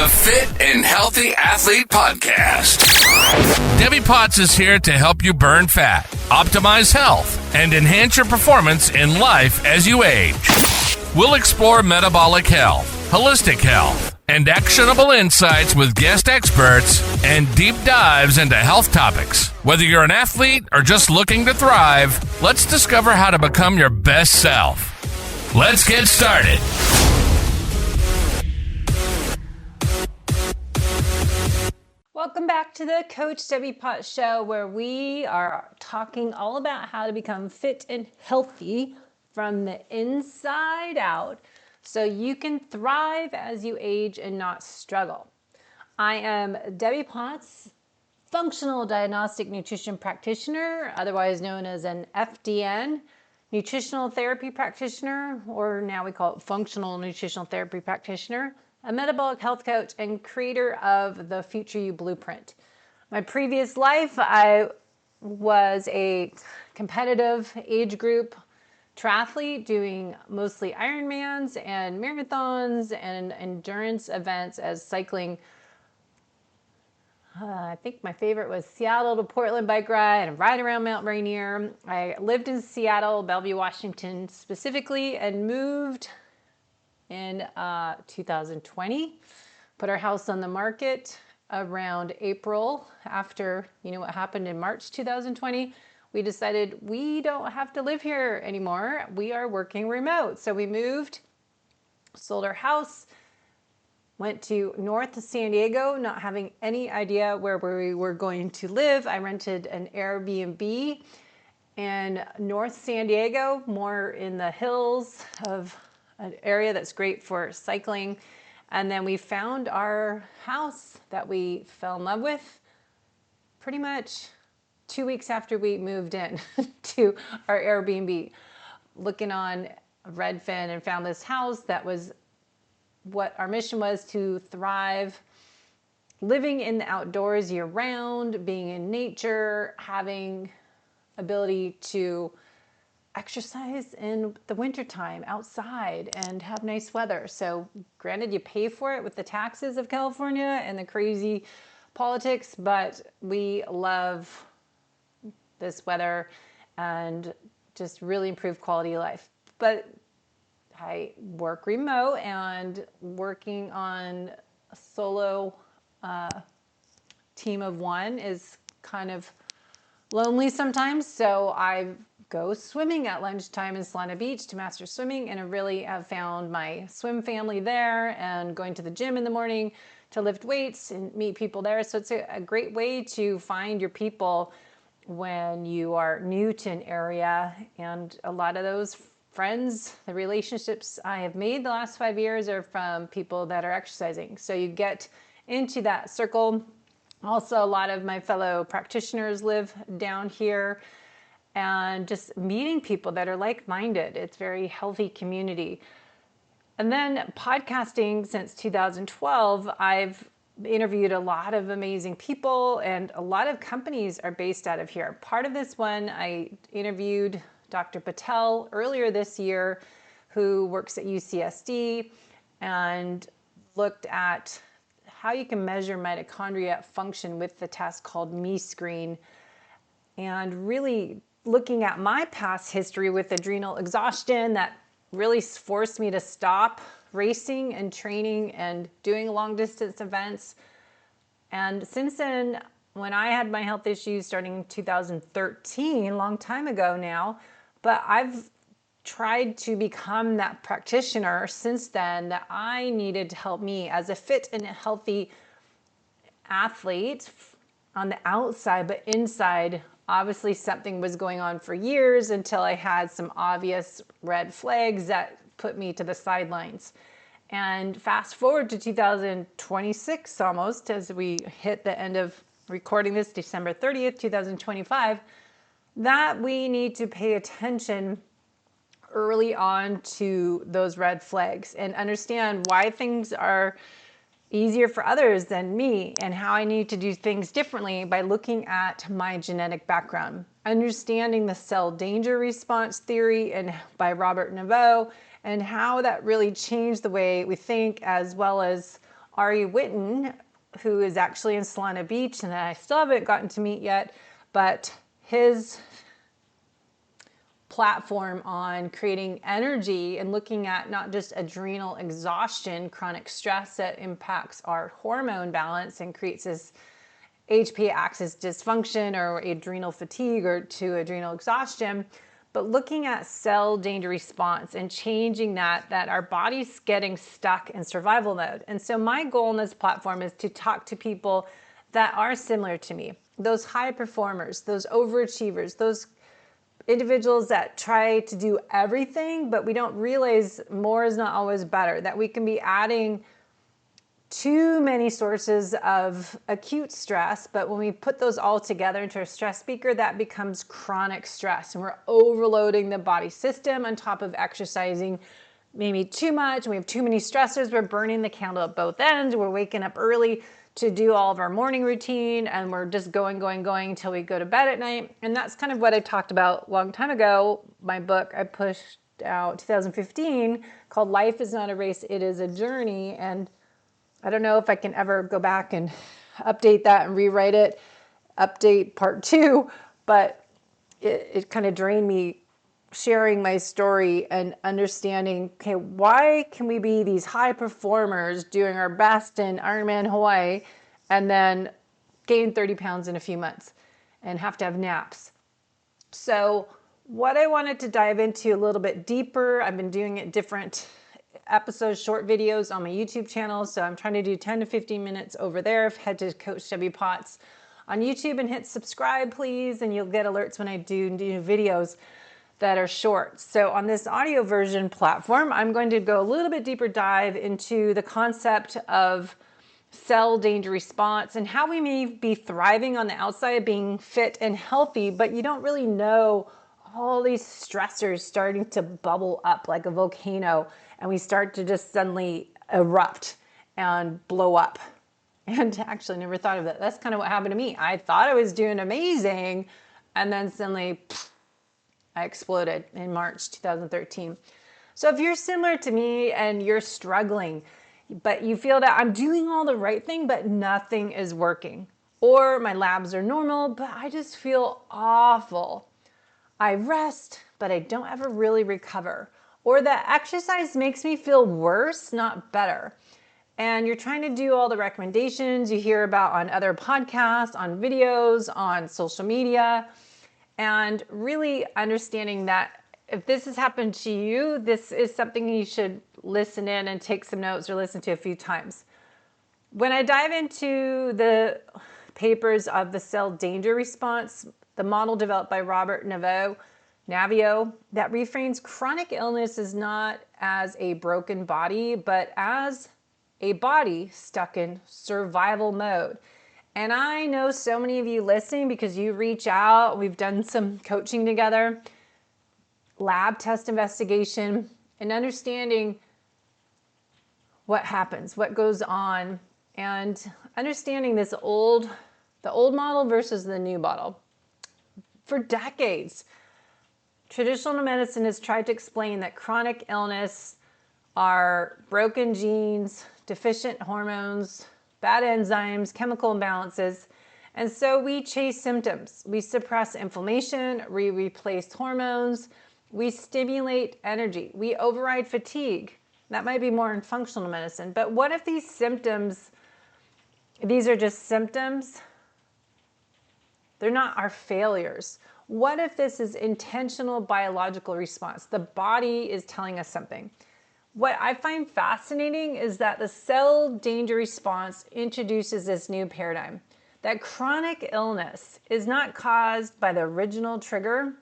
the Fit and Healthy Athlete Podcast. Debbie Potts is here to help you burn fat, optimize health, and enhance your performance in life as you age. We'll explore metabolic health, holistic health, and actionable insights with guest experts and deep dives into health topics. Whether you're an athlete or just looking to thrive, let's discover how to become your best self. Let's get started. Welcome back to the Coach Debbie Potts Show, where we are talking all about how to become fit and healthy from the inside out so you can thrive as you age and not struggle. I am Debbie Potts, functional diagnostic nutrition practitioner, otherwise known as an FDN, nutritional therapy practitioner, or now we call it functional nutritional therapy practitioner, a metabolic health coach, and creator of the Future You Blueprint. My previous life, I was a competitive age group triathlete doing mostly Ironmans and marathons and endurance events as cycling. I think my favorite was Seattle to Portland bike ride and ride around Mount Rainier. I lived in Seattle, Bellevue, Washington specifically, and moved in 2020, put our house on the market around April after, what happened in March 2020. We decided we don't have to live here anymore. We are working remote. So we moved, sold our house, went to North San Diego, not having any idea where we were going to live. I rented an Airbnb in North San Diego, more in the hills of an area that's great for cycling. And then we found our house that we fell in love with pretty much 2 weeks after we moved in to our Airbnb, looking on Redfin, and found this house that was what our mission was: to thrive, living in the outdoors year round, being in nature, having ability to exercise in the wintertime outside and have nice weather. So granted, you pay for it with the taxes of California and the crazy politics, but we love this weather and just really improve quality of life. But I work remote, and working on a solo team of one is kind of lonely sometimes. So I go swimming at lunchtime in Solana Beach to master swimming, and I really have found my swim family there, and going to the gym in the morning to lift weights and meet people there. So it's a great way to find your people when you are new to an area. And a lot of those friends, the relationships I have made the last 5 years, are from people that are exercising. So you get into that circle. Also, a lot of my fellow practitioners live down here, and just meeting people that are like-minded. It's a very healthy community. And then podcasting since 2012, I've interviewed a lot of amazing people, and a lot of companies are based out of here. Part of this one, I interviewed Dr. Patel earlier this year, who works at UCSD, and looked at how you can measure mitochondria function with the test called MeScreen, and really looking at my past history with adrenal exhaustion that really forced me to stop racing and training and doing long distance events. And since then, when I had my health issues starting in 2013, a long time ago now, but I've tried to become that practitioner since then, that I needed to help me as a fit and healthy athlete on the outside, but inside, obviously something was going on for years until I had some obvious red flags that put me to the sidelines. And fast forward to 2026 almost, as we hit the end of recording this, December 30th, 2025, that we need to pay attention early on to those red flags and understand why things are easier for others than me, and how I need to do things differently by looking at my genetic background, understanding the cell danger response theory and by Robert Naviaux, and how that really changed the way we think, as well as Ari Whitten, who is actually in Solana Beach and I still haven't gotten to meet yet, but his platform on creating energy and looking at not just adrenal exhaustion, chronic stress that impacts our hormone balance and creates this HPA axis dysfunction or adrenal fatigue or to adrenal exhaustion, but looking at cell danger response and changing that our body's getting stuck in survival mode. And so my goal in this platform is to talk to people that are similar to me, those high performers, those overachievers, those individuals that try to do everything, but we don't realize more is not always better, that we can be adding too many sources of acute stress, but when we put those all together into a stress speaker, that becomes chronic stress, and we're overloading the body system on top of exercising maybe too much, and we have too many stressors, we're burning the candle at both ends, we're waking up early to do all of our morning routine, and we're just going until we go to bed at night. And that's kind of what I talked about a long time ago. My book I pushed out 2015 called Life is Not a Race, It is a Journey. And I don't know if I can ever go back and update that and rewrite it, update part 2, but it kind of drained me sharing my story and understanding, okay, why can we be these high performers doing our best in Ironman Hawaii and then gain 30 pounds in a few months and have to have naps? So what I wanted to dive into a little bit deeper, I've been doing it different episodes, short videos on my YouTube channel. So I'm trying to do 10 to 15 minutes over there. Head to Coach Debbie Potts on YouTube and hit subscribe, please, and you'll get alerts when I do new videos that are short. So on this audio version platform, I'm going to go a little bit deeper dive into the concept of cell danger response and how we may be thriving on the outside, being fit and healthy, but you don't really know all these stressors starting to bubble up like a volcano, and we start to just suddenly erupt and blow up. And actually never thought of that. That's kind of what happened to me. I thought I was doing amazing, and then suddenly I exploded in March 2013. So if you're similar to me and you're struggling, but you feel that I'm doing all the right thing, but nothing is working, or my labs are normal, but I just feel awful. I rest, but I don't ever really recover, or that exercise makes me feel worse, not better. And you're trying to do all the recommendations you hear about on other podcasts, on videos, on social media, and really understanding that if this has happened to you, this is something you should listen in and take some notes or listen to a few times. When I dive into the papers of the cell danger response, the model developed by Robert Naviaux, that reframes chronic illness is not as a broken body, but as a body stuck in survival mode. And I know so many of you listening because you reach out, we've done some coaching together, lab test investigation, and understanding what happens, what goes on, and understanding the old model versus the new model. For decades, traditional medicine has tried to explain that chronic illness are broken genes, deficient hormones, bad enzymes, chemical imbalances. And so we chase symptoms. We suppress inflammation, we replace hormones, we stimulate energy, we override fatigue. That might be more in functional medicine. But what if these symptoms, these are just symptoms? They're not our failures. What if this is intentional biological response? The body is telling us something. What I find fascinating is that the cell danger response introduces this new paradigm, that chronic illness is not caused by the original trigger.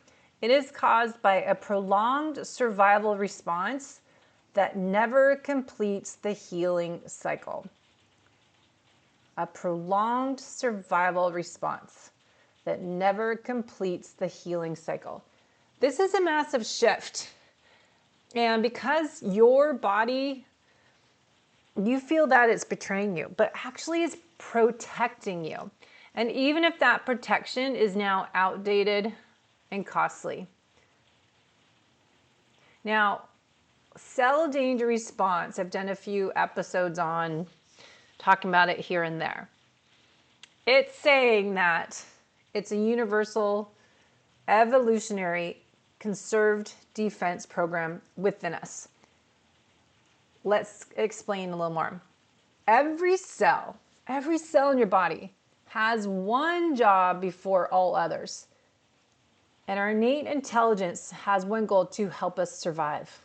It is caused by a prolonged survival response that never completes the healing cycle. A prolonged survival response that never completes the healing cycle. This is a massive shift. And because your body, you feel that it's betraying you, but actually it's protecting you. And even if that protection is now outdated and costly. Now, cell danger response, I've done a few episodes on talking about it here and there. It's saying that it's a universal, evolutionary, conserved defense program within us. Let's explain a little more. Every cell in your body has one job before all others. And our innate intelligence has one goal: to help us survive.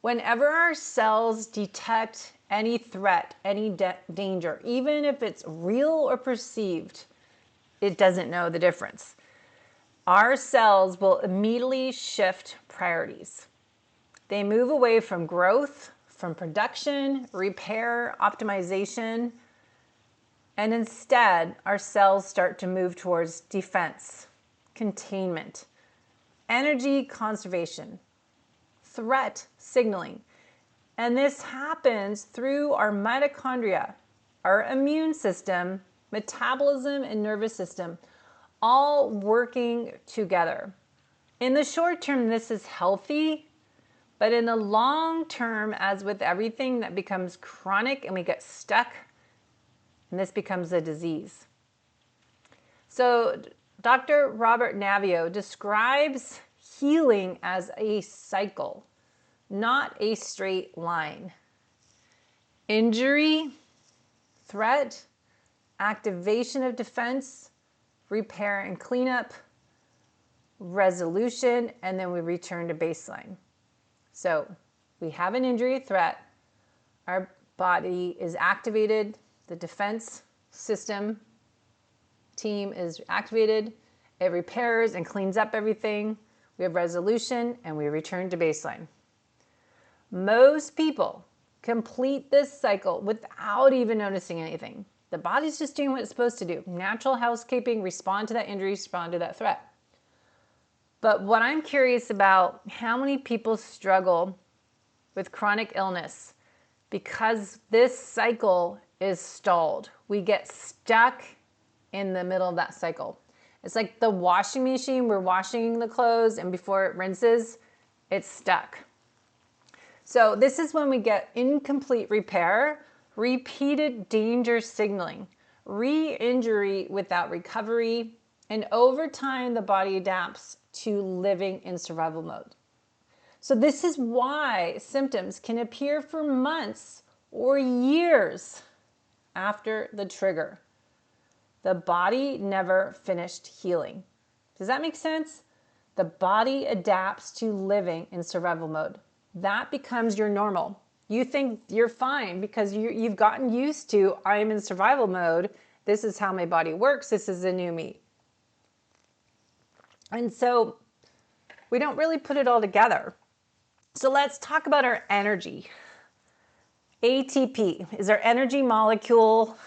Whenever our cells detect any threat, any danger, even if it's real or perceived, it doesn't know the difference. Our cells will immediately shift priorities. They move away from growth, from production, repair, optimization, and instead our cells start to move towards defense, containment, energy conservation, threat signaling. And this happens through our mitochondria, our immune system, metabolism, and nervous system, all working together. In the short term, this is healthy, but in the long term, as with everything, that becomes chronic and we get stuck, and this becomes a disease. So Dr. Robert Naviaux describes healing as a cycle, not a straight line. Injury, threat, activation of defense, repair and cleanup, resolution, and then we return to baseline. So we have an injury, threat, our body is activated, the defense system team is activated, it repairs and cleans up everything, we have resolution, and we return to baseline. Most people complete this cycle without even noticing anything. The body's just doing what it's supposed to do. Natural housekeeping, respond to that injury, respond to that threat. But what I'm curious about, how many people struggle with chronic illness because this cycle is stalled. We get stuck in the middle of that cycle. It's like the washing machine, we're washing the clothes, and before it rinses, it's stuck. So this is when we get incomplete repair, repeated danger signaling, re-injury without recovery, and over time the body adapts to living in survival mode. So this is why symptoms can appear for months or years after the trigger. The body never finished healing. Does that make sense? The body adapts to living in survival mode. That becomes your normal. You think you're fine because you've gotten used to, I'm in survival mode. This is how my body works. This is the new me. And so we don't really put it all together. So let's talk about our energy. ATP is our energy molecule,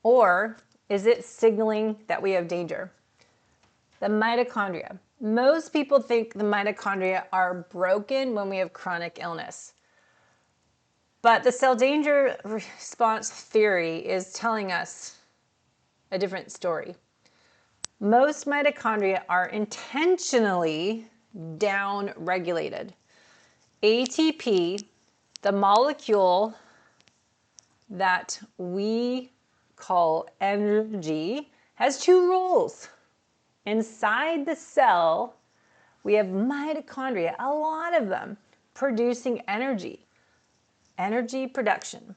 or is it signaling that we have danger? The mitochondria. Most people think the mitochondria are broken when we have chronic illness. But the cell danger response theory is telling us a different story. Most mitochondria are intentionally down-regulated. ATP, the molecule that we call energy, has two roles. Inside the cell, we have mitochondria, a lot of them, producing energy production.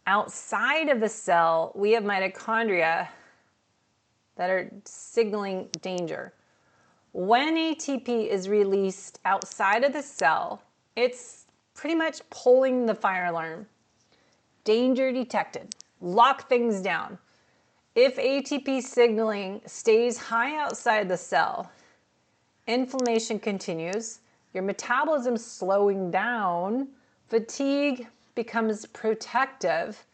Outside of the cell, we have mitochondria that are signaling danger. When ATP is released outside of the cell, it's pretty much pulling the fire alarm. Danger detected. Lock things down. If ATP signaling stays high outside the cell, inflammation continues, your metabolism slowing down, fatigue becomes protective,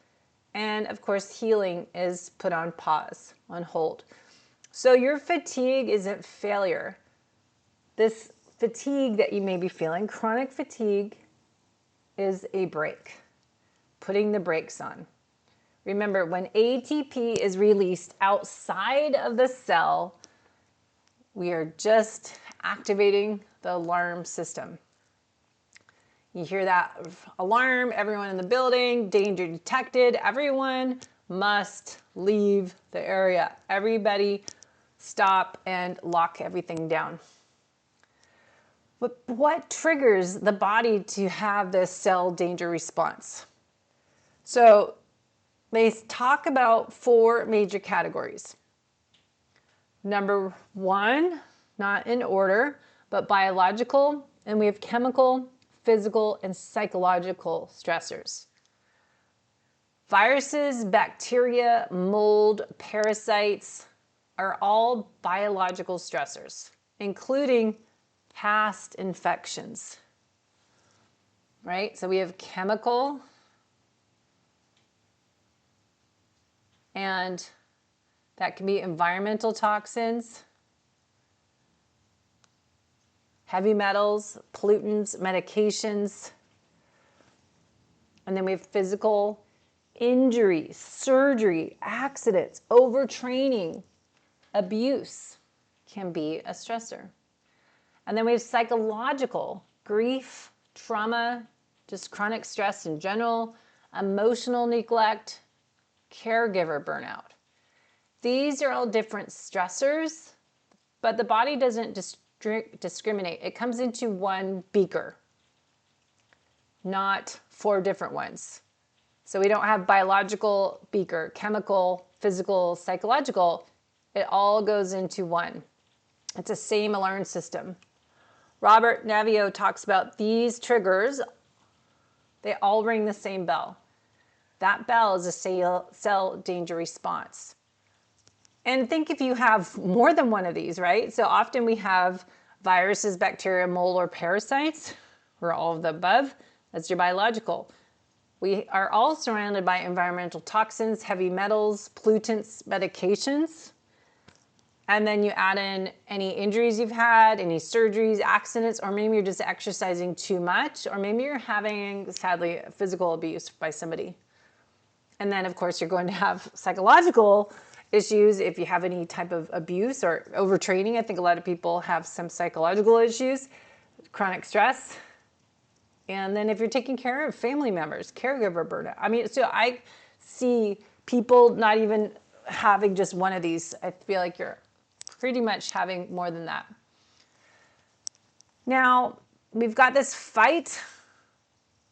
and of course healing is put on pause, on hold. So your fatigue isn't failure. This fatigue that you may be feeling, chronic fatigue, is a break, putting the brakes on. Remember, when ATP is released outside of the cell, we are just activating the alarm system. You hear that alarm, everyone in the building, danger detected, everyone must leave the area. Everybody stop and lock everything down. But what triggers the body to have this cell danger response? So they talk about 4 major categories. Number 1, not in order, but biological, and we have chemical, physical, and psychological stressors. Viruses, bacteria, mold, parasites are all biological stressors, including past infections, right? So we have chemical, and that can be environmental toxins, heavy metals, pollutants, medications. And then we have physical injuries, surgery, accidents, overtraining, abuse can be a stressor. And then we have psychological, grief, trauma, just chronic stress in general, emotional neglect, caregiver burnout. These are all different stressors, but the body doesn't discriminate. It comes into one beaker, not 4 different ones. So we don't have biological beaker, chemical, physical, psychological. It all goes into one. It's the same alarm system. Robert Naviaux talks about these triggers. They all ring the same bell. That bell is a cell danger response. And think if you have more than one of these, right? So often we have viruses, bacteria, mold, or parasites, or all of the above. That's your biological. We are all surrounded by environmental toxins, heavy metals, pollutants, medications. And then you add in any injuries you've had, any surgeries, accidents, or maybe you're just exercising too much, or maybe you're having, sadly, physical abuse by somebody. And then, of course, you're going to have psychological issues if you have any type of abuse or overtraining. I think a lot of people have some psychological issues, chronic stress. And then if you're taking care of family members, caregiver burnout. I mean, so I see people not even having just one of these. I feel like you're pretty much having more than that. Now, we've got this fight,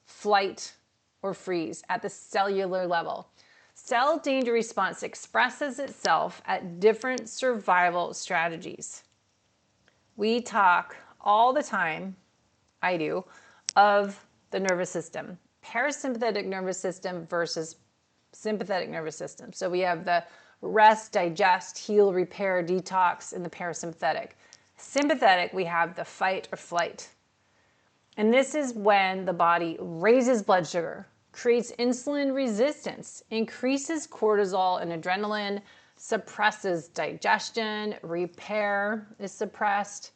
flight, or freeze at the cellular level. Cell danger response expresses itself at different survival strategies. We talk all the time, I do, of the nervous system, parasympathetic nervous system versus sympathetic nervous system. So we have the rest, digest, heal, repair, detox in the parasympathetic. Sympathetic, we have the fight or flight. And this is when the body raises blood sugar, creates insulin resistance, increases cortisol and adrenaline, suppresses digestion, repair is suppressed.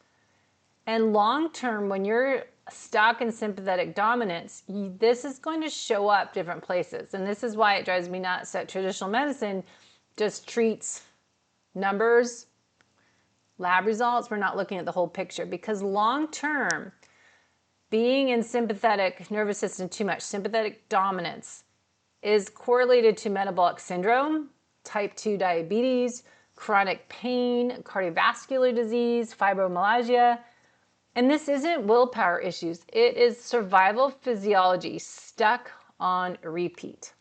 And long term, when you're stuck in sympathetic dominance, this is going to show up different places. And this is why it drives me nuts that traditional medicine just treats numbers, lab results. We're not looking at the whole picture, because long term, being in sympathetic nervous system too much, sympathetic dominance, is correlated to metabolic syndrome, type 2 diabetes, chronic pain, cardiovascular disease, fibromyalgia. And this isn't willpower issues. It is survival physiology stuck on repeat.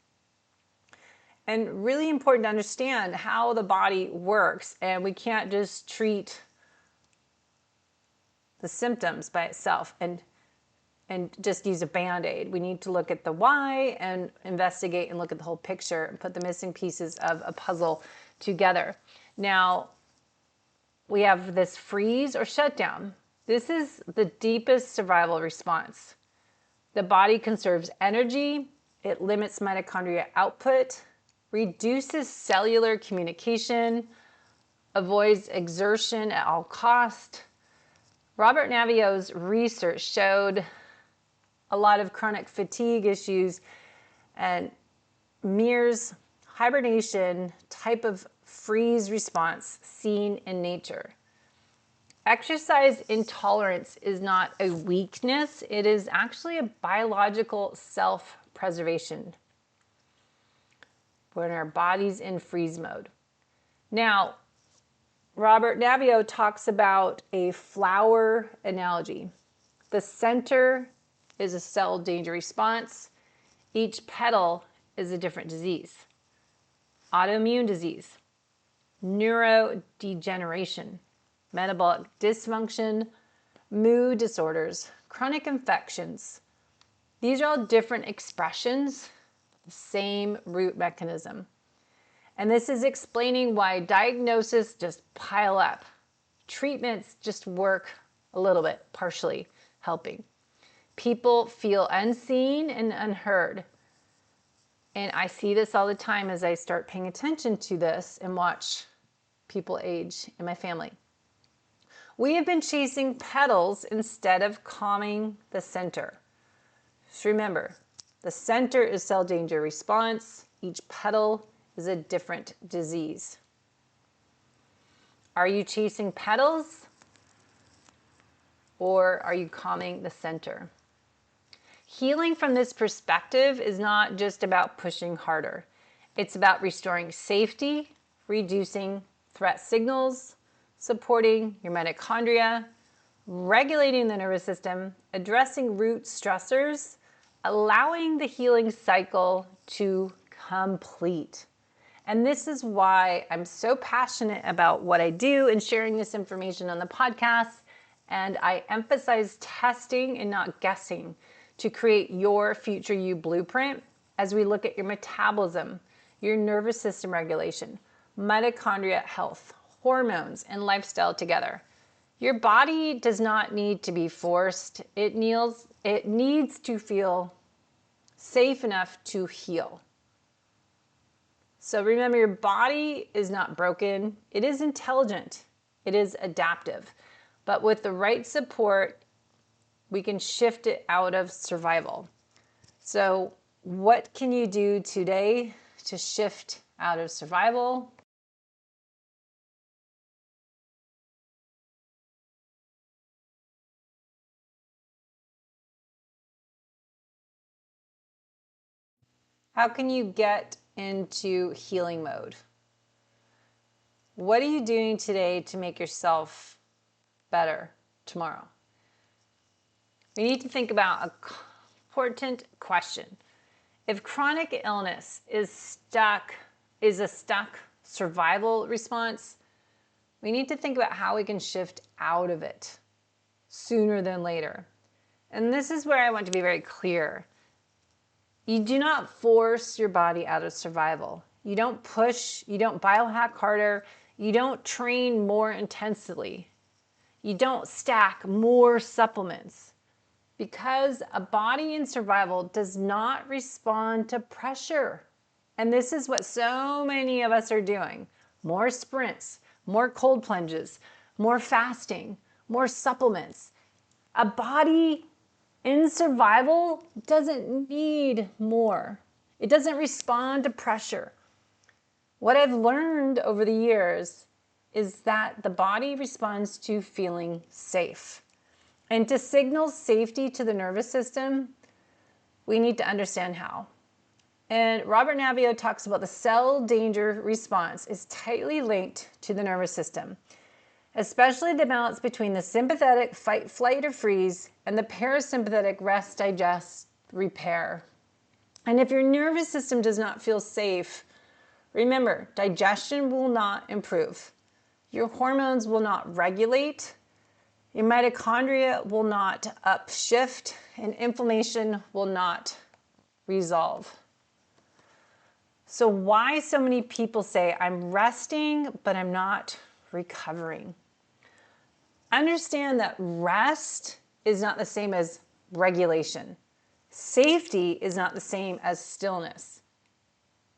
And really important to understand how the body works. And we can't just treat the symptoms by itself and just use a Band-Aid. We need to look at the why and investigate and look at the whole picture and put the missing pieces of a puzzle together. Now, we have this freeze or shutdown. This is the deepest survival response. The body conserves energy, it limits mitochondria output, reduces cellular communication, avoids exertion at all cost. Robert Naviaux's research showed a lot of chronic fatigue issues and mirrors hibernation type of freeze response seen in nature. Exercise intolerance is not a weakness. It is actually a biological self-preservation when our body's in freeze mode. Now, Robert Naviaux talks about a flower analogy. The center is a cell danger response. Each petal is a different disease. Autoimmune disease, neurodegeneration, metabolic dysfunction, mood disorders, chronic infections. These are all different expressions, the same root mechanism. And this is explaining why diagnoses just pile up. Treatments just work a little bit, partially helping. People feel unseen and unheard. And I see this all the time as I start paying attention to this and watch people age in my family. We have been chasing petals instead of calming the center. Just remember, the center is cell danger response. Each petal is a different disease. Are you chasing petals or are you calming the center? Healing from this perspective is not just about pushing harder. It's about restoring safety, reducing threat signals, supporting your mitochondria, regulating the nervous system, addressing root stressors, allowing the healing cycle to complete. And this is why I'm so passionate about what I do and sharing this information on the podcast. And I emphasize testing and not guessing to create your future you blueprint as we look at your metabolism, your nervous system regulation, mitochondria health, hormones, and lifestyle together. Your body does not need to be forced. It needs to feel safe enough to heal. So remember, your body is not broken. It is intelligent. It is adaptive. But with the right support, we can shift it out of survival. So what can you do today to shift out of survival? How can you get into healing mode? What are you doing today to make yourself better tomorrow? We need to think about an important question. If chronic illness is a stuck survival response, we need to think about how we can shift out of it sooner than later. And this is where I want to be very clear. You do not force your body out of survival. You don't push, you don't biohack harder, you don't train more intensely. You don't stack more supplements. Because a body in survival does not respond to pressure. And this is what so many of us are doing. More sprints, more cold plunges, more fasting, more supplements. A body in survival doesn't need more. It doesn't respond to pressure. What I've learned over the years is that the body responds to feeling safe. And to signal safety to the nervous system, we need to understand how. And Robert Naviaux talks about the cell danger response is tightly linked to the nervous system, especially the balance between the sympathetic fight, flight, or freeze and the parasympathetic rest, digest, repair. And if your nervous system does not feel safe, remember, digestion will not improve. Your hormones will not regulate. Your mitochondria will not upshift, and inflammation will not resolve. So why so many people say, I'm resting, but I'm not recovering? Understand that rest is not the same as regulation. Safety is not the same as stillness.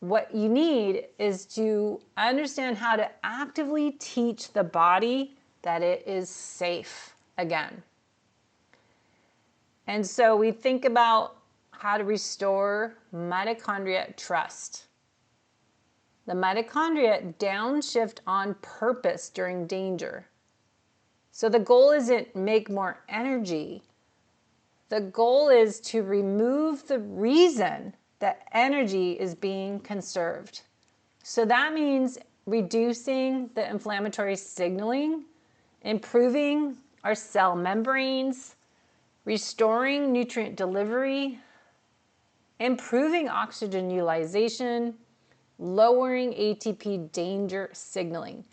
What you need is to understand how to actively teach the body that it is safe again. And so we think about how to restore mitochondria trust. The mitochondria downshift on purpose during danger. So the goal isn't make more energy. The goal is to remove the reason that energy is being conserved. So that means reducing the inflammatory signaling, improving our cell membranes, restoring nutrient delivery, improving oxygen utilization, lowering ATP danger signaling.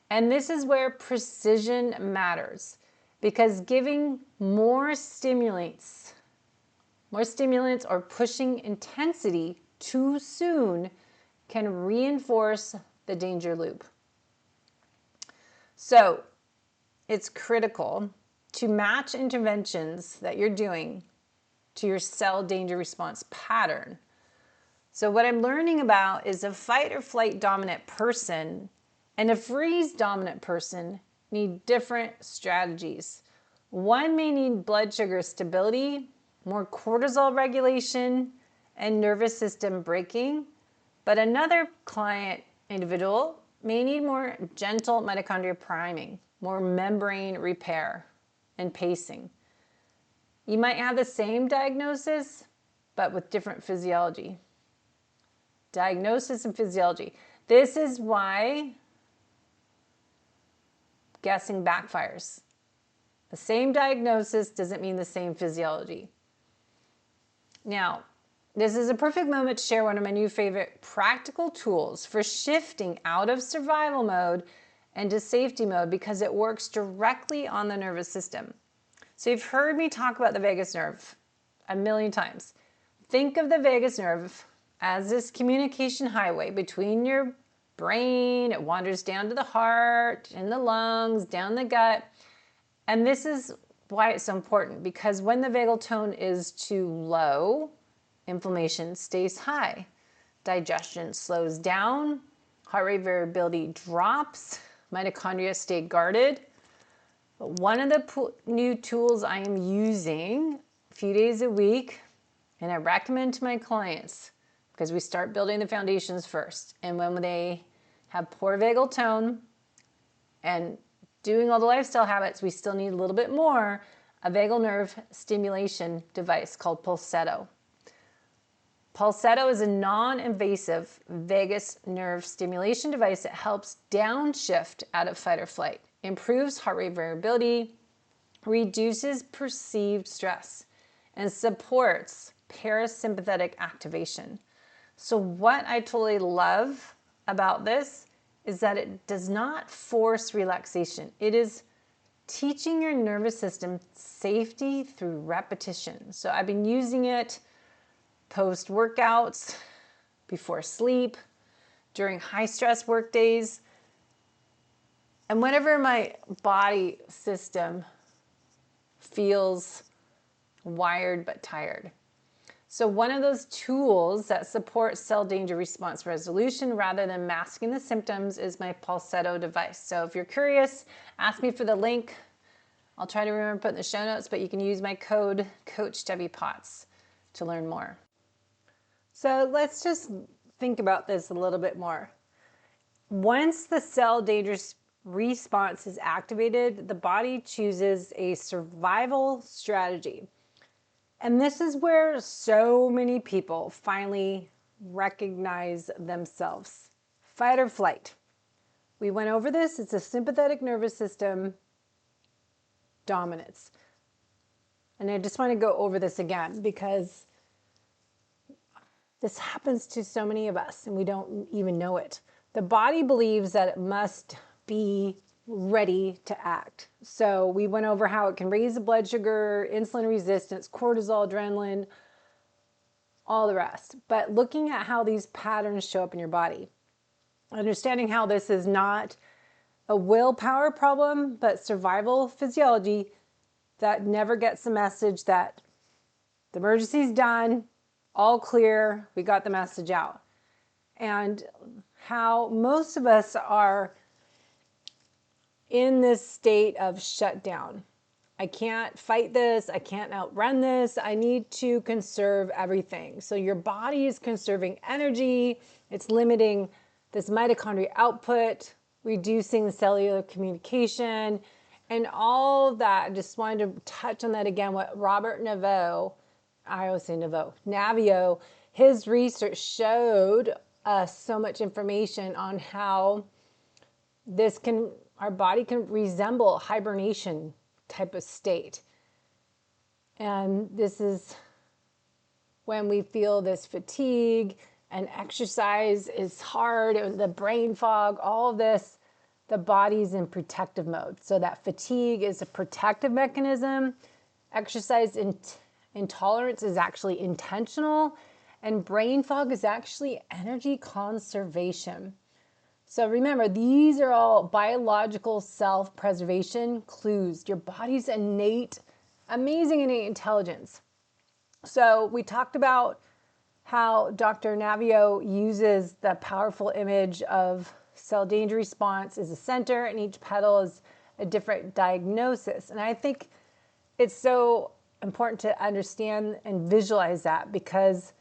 And this is where precision matters, because giving more stimulants or pushing intensity too soon can reinforce the danger loop. So it's critical to match interventions that you're doing to your cell danger response pattern. So what I'm learning about is a fight or flight dominant person and a freeze dominant person need different strategies. One may need blood sugar stability, more cortisol regulation, and nervous system braking, but another client individual may need more gentle mitochondria priming, more membrane repair and pacing. You might have the same diagnosis, but with different physiology. Diagnosis and physiology. This is why guessing backfires. The same diagnosis doesn't mean the same physiology. Now, this is a perfect moment to share one of my new favorite practical tools for shifting out of survival mode and to safety mode, because it works directly on the nervous system. So you've heard me talk about the vagus nerve a million times. Think of the vagus nerve as this communication highway between your brain. It wanders down to the heart, in the lungs, down the gut. And this is why it's so important, because when the vagal tone is too low, inflammation stays high. Digestion slows down, heart rate variability drops, mitochondria stay guarded. But one of the new tools I am using a few days a week, and I recommend to my clients, because we start building the foundations first. And when they have poor vagal tone and doing all the lifestyle habits, we still need a little bit more, a vagal nerve stimulation device called Pulsetto. Pulsetto is a non-invasive vagus nerve stimulation device that helps downshift out of fight or flight, improves heart rate variability, reduces perceived stress, and supports parasympathetic activation. So what I totally love about this is that it does not force relaxation. It is teaching your nervous system safety through repetition. So I've been using it post workouts, before sleep, during high stress work days, and whenever my body system feels wired but tired. So one of those tools that supports cell danger response resolution rather than masking the symptoms is my Pulsetto device. So if you're curious, ask me for the link. I'll try to remember to put in the show notes, but you can use my code Coach Debbie Potts to learn more. So let's just think about this a little bit more. Once the cell danger response is activated, the body chooses a survival strategy. And this is where so many people finally recognize themselves. Fight or flight. We went over this. It's a sympathetic nervous system dominance. And I just want to go over this again because this happens to so many of us and we don't even know it. The body believes that it must be ready to act. So we went over how it can raise the blood sugar, insulin resistance, cortisol, adrenaline, all the rest. But looking at how these patterns show up in your body, understanding how this is not a willpower problem, but survival physiology that never gets the message that the emergency's done, all clear, we got the message out. And how most of us are in this state of shutdown. I can't fight this. I can't outrun this. I need to conserve everything. So your body is conserving energy. It's limiting this mitochondria output, reducing the cellular communication, And all that, I just wanted to touch on that again, what Robert Naviaux, I always say Naviaux, his research showed us so much information on how our body can resemble hibernation type of state. And this is when we feel this fatigue and exercise is hard, and the brain fog, all of this, the body's in protective mode. So that fatigue is a protective mechanism. Exercise intolerance is actually intentional. And brain fog is actually energy conservation. So remember, these are all biological self-preservation clues. Your body's amazing innate intelligence. So we talked about how Dr. Naviaux uses the powerful image of cell danger response as a center, and each petal is a different diagnosis. And I think it's so important to understand and visualize that, because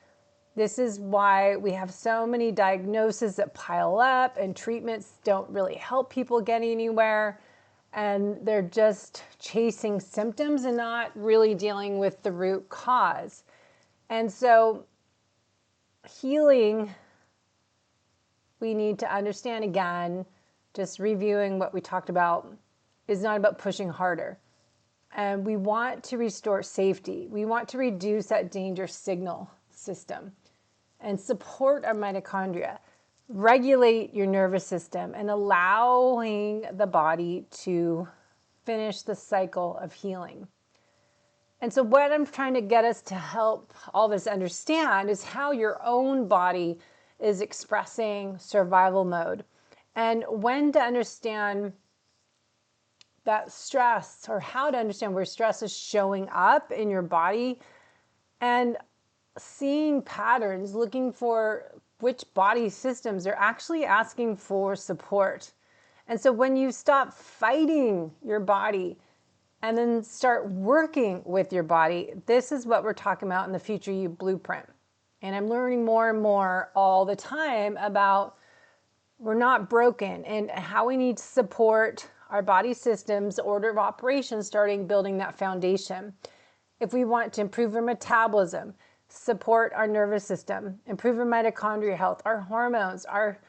this is why we have so many diagnoses that pile up and treatments don't really help people get anywhere. And they're just chasing symptoms and not really dealing with the root cause. And so healing, we need to understand again, just reviewing what we talked about, is not about pushing harder. And we want to restore safety. We want to reduce that danger signal system and support our mitochondria, regulate your nervous system, and allowing the body to finish the cycle of healing. And so what I'm trying to get us to help all of us understand is how your own body is expressing survival mode, and when to understand that stress, or how to understand where stress is showing up in your body, and seeing patterns, looking for which body systems are actually asking for support. And so when you stop fighting your body and then start working with your body, this is what we're talking about in the Future You Blueprint. And I'm learning more and more all the time about we're not broken and how we need to support our body systems, order of operations, starting building that foundation. If we want to improve our metabolism, support our nervous system, improve our mitochondria health, our hormones, our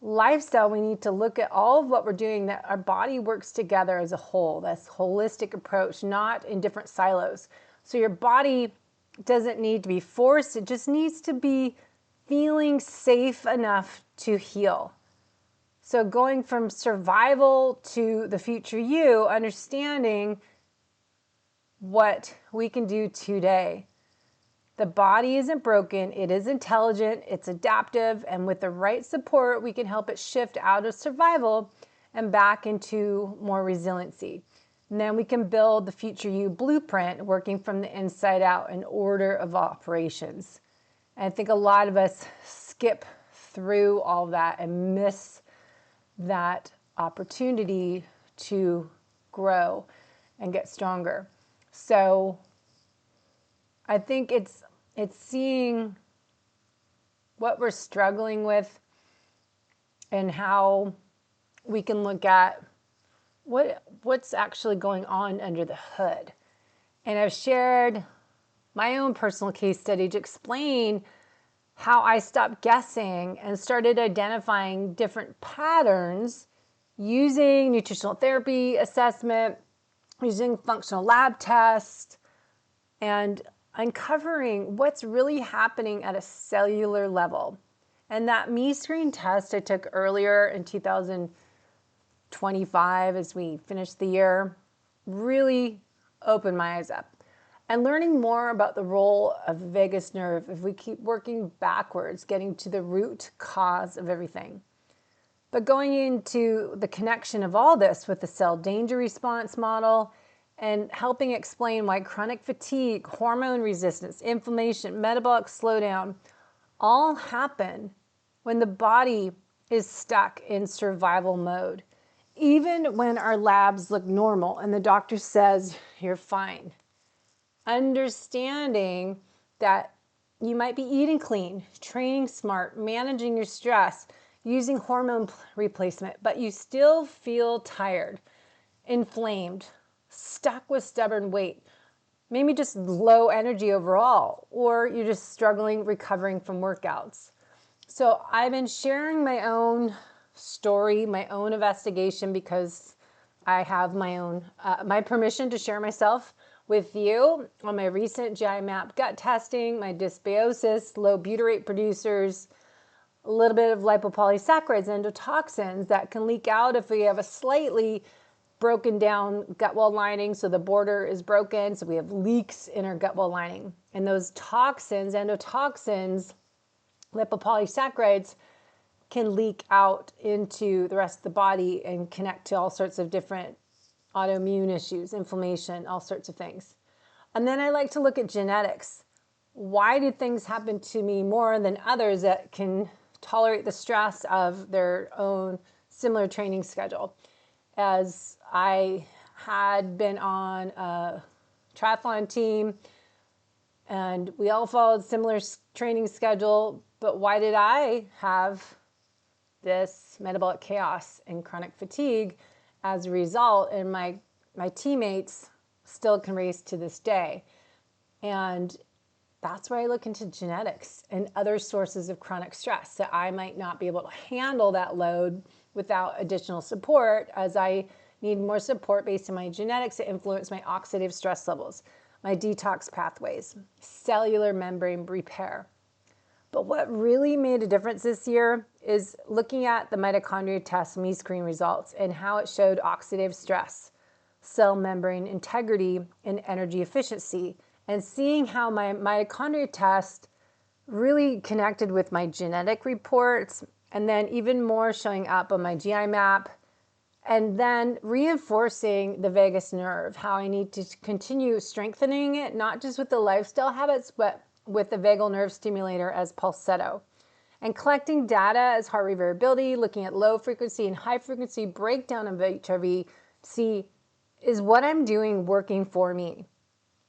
lifestyle, we need to look at all of what we're doing, that our body works together as a whole, this holistic approach, not in different silos. So your body doesn't need to be forced, it just needs to be feeling safe enough to heal. So going from survival to the future you, understanding what we can do today. The body isn't broken, it is intelligent, it's adaptive, and with the right support, we can help it shift out of survival and back into more resiliency. And then we can build the Future You Blueprint, working from the inside out, in order of operations. And I think a lot of us skip through all that and miss that opportunity to grow and get stronger. So I think it's seeing what we're struggling with and how we can look at what's actually going on under the hood. And I've shared my own personal case study to explain how I stopped guessing and started identifying different patterns using nutritional therapy assessment, using functional lab tests, and uncovering what's really happening at a cellular level. And that me screen test I took earlier in 2025, as we finished the year, really opened my eyes up. And learning more about the role of the vagus nerve, if we keep working backwards, getting to the root cause of everything. But going into the connection of all this with the cell danger response model, and helping explain why chronic fatigue, hormone resistance, inflammation, metabolic slowdown all happen when the body is stuck in survival mode. Even when our labs look normal and the doctor says you're fine. Understanding that you might be eating clean, training smart, managing your stress, using hormone replacement, but you still feel tired. inflamed, stuck with stubborn weight, maybe just low energy overall, or you're just struggling recovering from workouts. So I've been sharing my own story, my own investigation, because I have my own, my permission to share myself with you on my recent GI map gut testing, my dysbiosis, low butyrate producers, a little bit of lipopolysaccharides, endotoxins that can leak out if we have a slightly broken down gut wall lining, so the border is broken, so we have leaks in our gut wall lining. And those toxins, endotoxins, lipopolysaccharides, can leak out into the rest of the body and connect to all sorts of different autoimmune issues, inflammation, all sorts of things. And then I like to look at genetics. Why do things happen to me more than others that can tolerate the stress of their own similar training schedule? As I had been on a triathlon team and we all followed similar training schedule, but why did I have this metabolic chaos and chronic fatigue as a result? And my teammates still can race to this day. And that's where I look into genetics and other sources of chronic stress that I might not be able to handle that load without additional support, as I need more support based on my genetics to influence my oxidative stress levels, my detox pathways, cellular membrane repair. But what really made a difference this year is looking at the mitochondria test me-screen results and how it showed oxidative stress, cell membrane integrity, and energy efficiency, and seeing how my mitochondria test really connected with my genetic reports, and then even more showing up on my GI map, and then reinforcing the vagus nerve, how I need to continue strengthening it, not just with the lifestyle habits, but with the vagal nerve stimulator as Pulsetto. And collecting data as heart rate variability, looking at low frequency and high frequency breakdown of HRV to see, is what I'm doing working for me?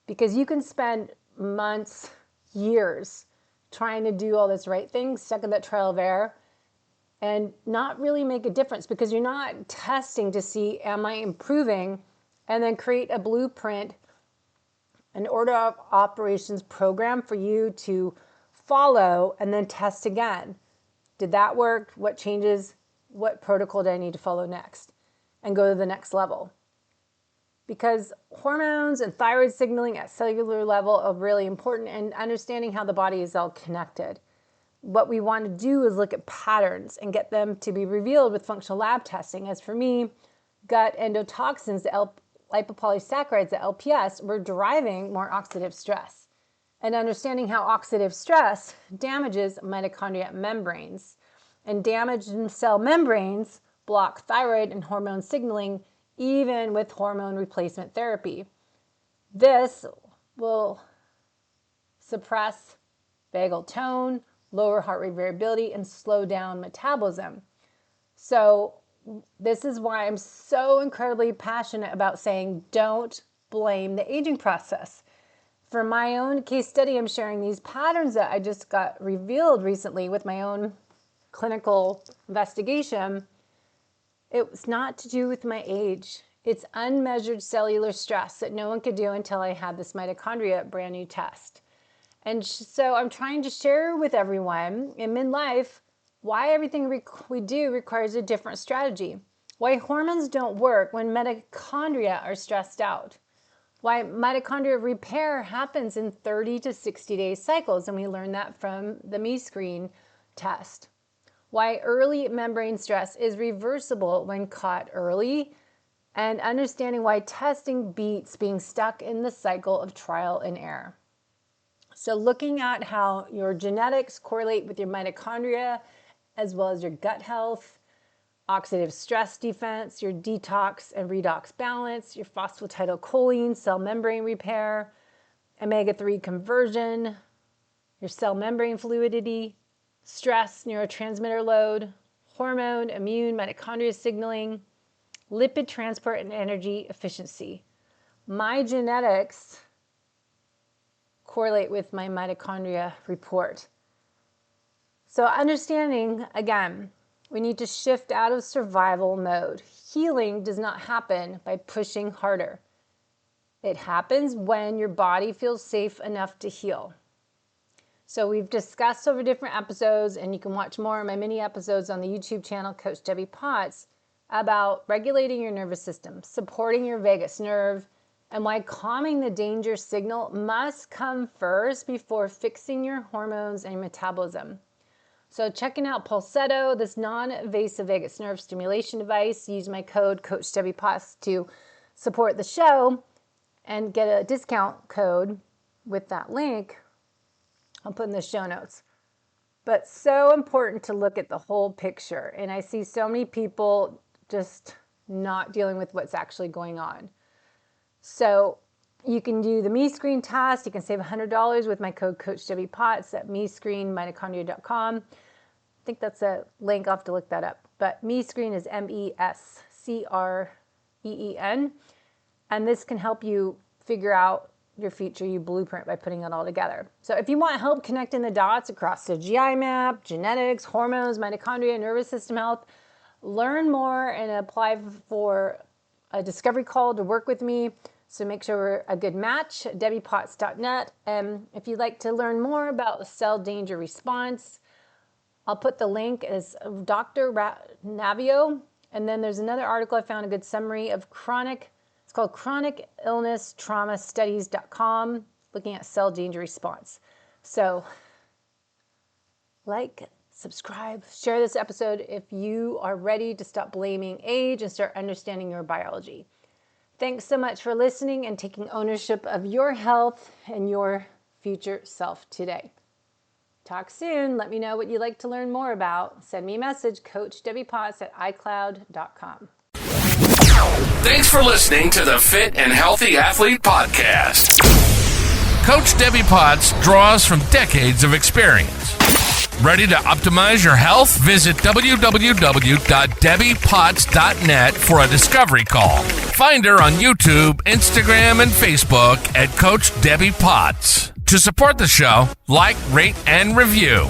Because you can spend months, years trying to do all this right thing, stuck in that trial of error, and not really make a difference because you're not testing to see, am I improving? And then create a blueprint, an order of operations program for you to follow and then test again. Did that work? What changes? What protocol do I need to follow next? And go to the next level. Because hormones and thyroid signaling at cellular level are really important, and understanding how the body is all connected. What we want to do is look at patterns and get them to be revealed with functional lab testing. As for me, gut endotoxins, the lipopolysaccharides, the LPS, were driving more oxidative stress. And understanding how oxidative stress damages mitochondria membranes. And damaged cell membranes block thyroid and hormone signaling, even with hormone replacement therapy. This will suppress vagal tone, lower heart rate variability, and slow down metabolism. So this is why I'm so incredibly passionate about saying don't blame the aging process. For my own case study, I'm sharing these patterns that I just got revealed recently with my own clinical investigation. It's not to do with my age. It's unmeasured cellular stress that no one could do until I had this mitochondria brand new test. And so I'm trying to share with everyone in midlife why everything we do requires a different strategy. Why hormones don't work when mitochondria are stressed out. Why mitochondria repair happens in 30 to 60 day cycles, and we learned that from the me-screen test. Why early membrane stress is reversible when caught early, and understanding why testing beats being stuck in the cycle of trial and error. So looking at how your genetics correlate with your mitochondria, as well as your gut health, oxidative stress defense, your detox and redox balance, your phosphatidylcholine, cell membrane repair, omega-3 conversion, your cell membrane fluidity, stress, neurotransmitter load, hormone, immune, mitochondria signaling, lipid transport, and energy efficiency. My genetics correlate with my mitochondria report. So understanding, again, We need to shift out of survival mode. Healing does not happen by pushing harder. It happens when your body feels safe enough to heal. So we've discussed over different episodes, and you can watch more of my mini episodes on the YouTube channel, Coach Debbie Potts, about regulating your nervous system, supporting your vagus nerve, and why calming the danger signal must come first before fixing your hormones and metabolism. So checking out Pulsetto, this non-invasive vagus nerve stimulation device, use my code Coach Debbie Potts to support the show and get a discount code with that link. I'll put in the show notes. But so important to look at the whole picture. And I see so many people just not dealing with what's actually going on. So you can do the Me-Screen test. You can save $100 with my code Coach Debbie Potts at mescreenmitochondria.com. I think that's a link. I'll have to look that up. But Me-Screen is MESCREEN. And this can help you figure out your future you blueprint by putting it all together. So if you want help connecting the dots across the GI map, genetics, hormones, mitochondria, nervous system health, learn more and apply for a discovery call to work with me. So make sure we're a good match, debbiepotts.net. And if you'd like to learn more about the cell danger response, I'll put the link as Dr. Naviaux. And then there's another article I found, a good summary of it's called Chronic Illness Trauma Studies.com, looking at cell danger response. So like, subscribe, share this episode if you are ready to stop blaming age and start understanding your biology. Thanks so much for listening and taking ownership of your health and your future self today. Talk soon. Let me know what you'd like to learn more about. Send me a message, Coach Debbie Potts at iCloud.com. Thanks for listening to the Fit and Healthy Athlete Podcast. Coach Debbie Potts draws from decades of experience. Ready to optimize your health? Visit www.debbiepotts.net for a discovery call. Find her on YouTube, Instagram, and Facebook at Coach Debbie Potts. To support the show, like, rate, and review.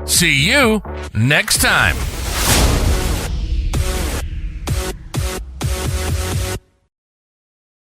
See you next time.